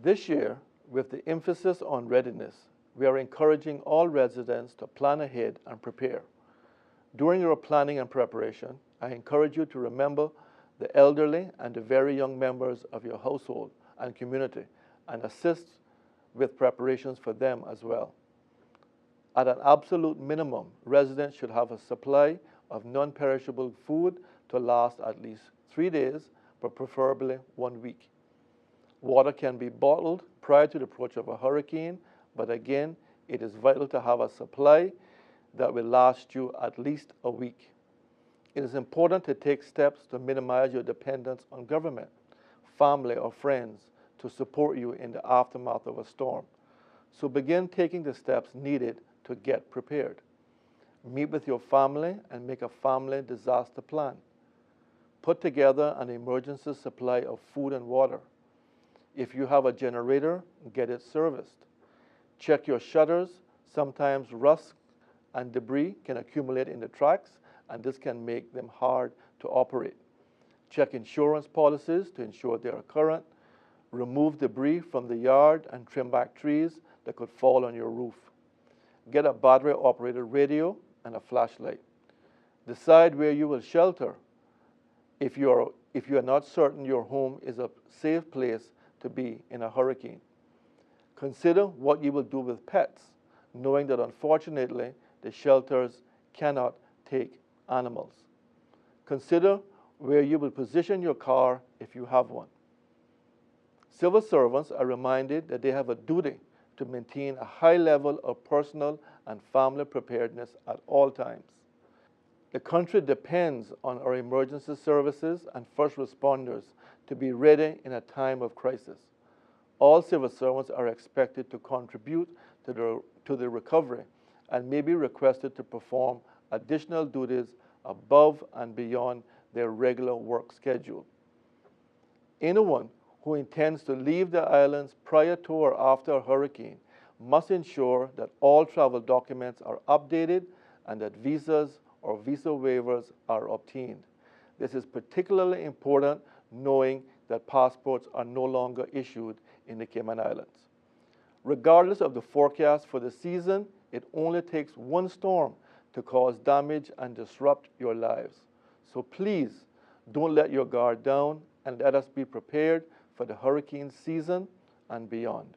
This year, with the emphasis on readiness, we are encouraging all residents to plan ahead and prepare. During your planning and preparation, I encourage you to remember the elderly and the very young members of your household and community and assist with preparations for them as well. At an absolute minimum, residents should have a supply of non-perishable food to last at least 3 days, but preferably 1 week. Water can be bottled prior to the approach of a hurricane, but again, it is vital to have a supply that will last you at least a week. It is important to take steps to minimize your dependence on government, family, or friends to support you in the aftermath of a storm. So begin taking the steps needed to get prepared. Meet with your family and make a family disaster plan. Put together an emergency supply of food and water. If you have a generator, get it serviced. Check your shutters. Sometimes rust and debris can accumulate in the tracks, and this can make them hard to operate. Check insurance policies to ensure they are current. Remove debris from the yard and trim back trees that could fall on your roof. Get a battery-operated radio and a flashlight. Decide where you will shelter if you are not certain your home is a safe place to be in a hurricane. Consider what you will do with pets, knowing that unfortunately the shelters cannot take animals. Consider where you will position your car if you have one. Civil servants are reminded that they have a duty to maintain a high level of personal and family preparedness at all times. The country depends on our emergency services and first responders to be ready in a time of crisis. All civil servants are expected to contribute to the recovery and may be requested to perform additional duties above and beyond their regular work schedule. Anyone who intends to leave the islands prior to or after a hurricane must ensure that all travel documents are updated and that visas or visa waivers are obtained. This is particularly important knowing that passports are no longer issued in the Cayman Islands. Regardless of the forecast for the season, it only takes one storm to cause damage and disrupt your lives. So please don't let your guard down and let us be prepared for the hurricane season and beyond.